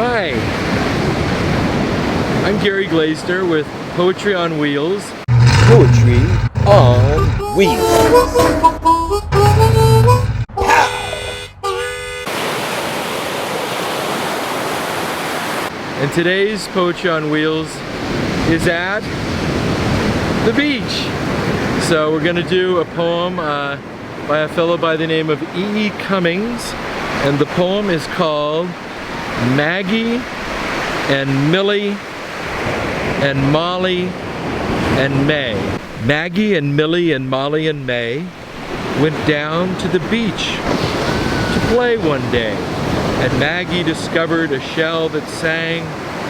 Hi, I'm Gary Glazner with Poetry on Wheels. Poetry on Wheels. And today's Poetry on Wheels is at the beach. So we're gonna do a poem by a fellow by the name of E. Cummings. And the poem is called Maggie and Millie and Molly and May. Maggie and Millie and Molly and May went down to the beach to play one day. And Maggie discovered a shell that sang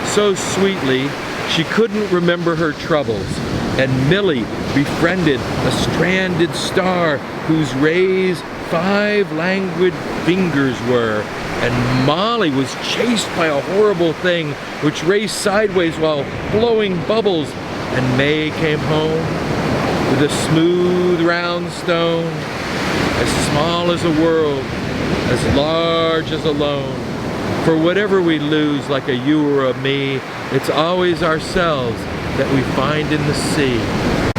so sweetly she couldn't remember her troubles. And Millie befriended a stranded star whose rays 5 languid fingers were. And Molly was chased by a horrible thing which raced sideways while blowing bubbles. And May came home with a smooth round stone, as small as a world, as large as a loan. For whatever we lose, like a you or a me, it's always ourselves that we find in the sea.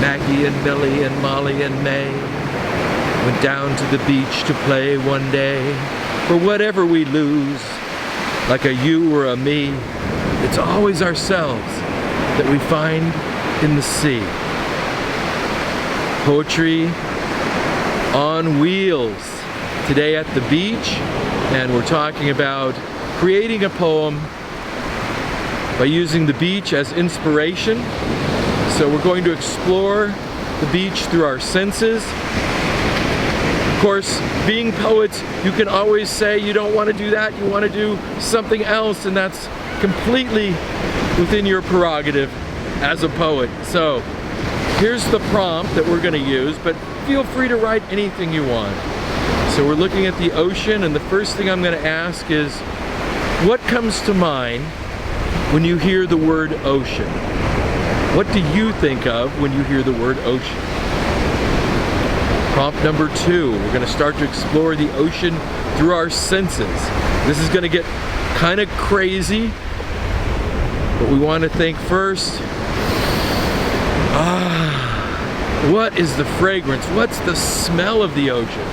Maggie and Millie and Molly and May went down to the beach to play one day. For whatever we lose, like a you or a me, it's always ourselves that we find in the sea. Poetry on Wheels. Today at the beach, and we're talking about creating a poem by using the beach as inspiration. So we're going to explore the beach through our senses. Of course, being poets, you can always say you don't want to do that, you want to do something else, and that's completely within your prerogative as a poet. So here's the prompt that we're going to use, but feel free to write anything you want. So we're looking at the ocean, and the first thing I'm going to ask is, what comes to mind when you hear the word ocean? What do you think of when you hear the word ocean? Prompt number 2, we're going to start to explore the ocean through our senses. This is going to get kind of crazy, but we want to think first, what is the fragrance? What's the smell of the ocean?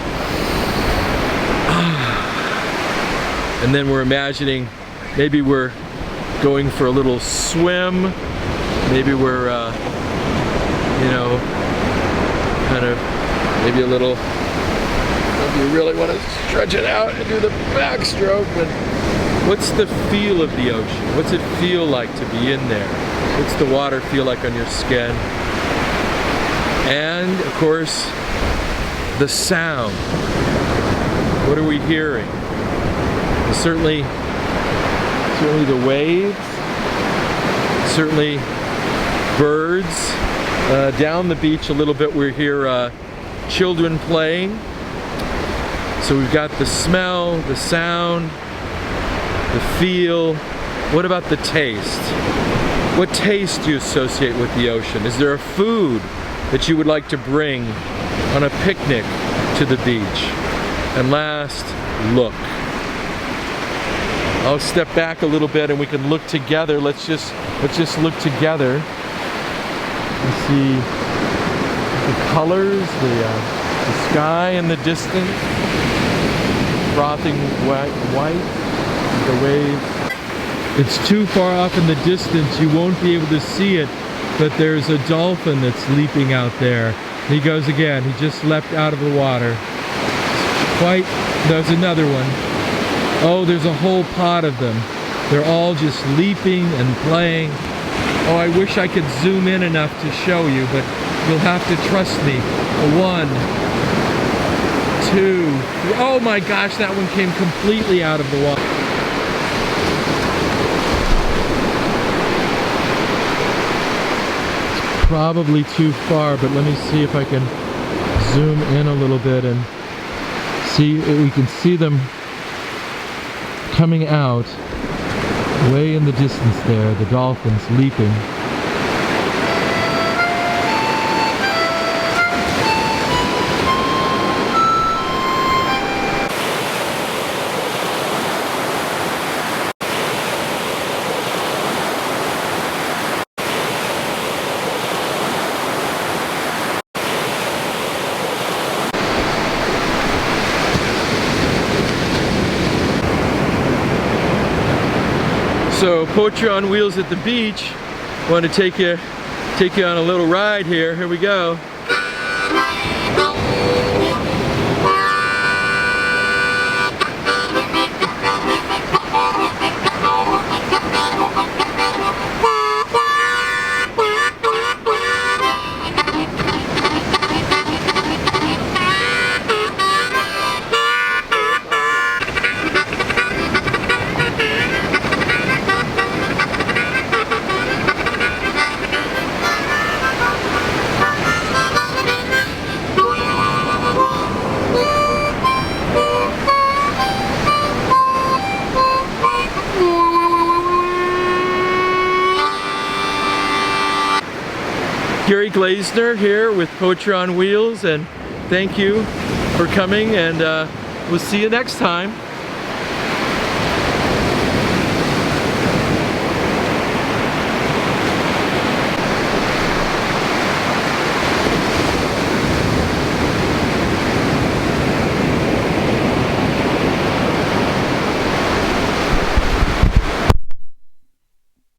And then we're imagining maybe we're going for a little swim, maybe we're, kind of, maybe a little, if you really want to stretch it out and do the backstroke, but what's the feel of the ocean? What's it feel like to be in there? What's the water feel like on your skin? And, of course, the sound. What are we hearing? Certainly the waves, certainly birds. Down the beach a little bit we hear children playing. So we've got the smell, the sound, the feel. What about the taste? What taste do you associate with the ocean? Is there a food that you would like to bring on a picnic to the beach? And last, look. I'll step back a little bit and we can look together. Let's just look together and see the colors, the sky in the distance, frothing white, the waves. It's too far off in the distance, you won't be able to see it, but there's a dolphin that's leaping out there. He goes again, he just leapt out of the water. There's another one. Oh, there's a whole pod of them. They're all just leaping and playing. Oh, I wish I could zoom in enough to show you, but you'll have to trust me. 1, 2, 3. Oh my gosh, that one came completely out of the water. It's probably too far, but let me see if I can zoom in a little bit and see if we can see them coming out way in the distance there, the dolphins leaping. So Poetry on Wheels at the beach. Want to take you on a little ride here. Here we go. Gary Glazner here with Poetry on Wheels, and thank you for coming, and we'll see you next time.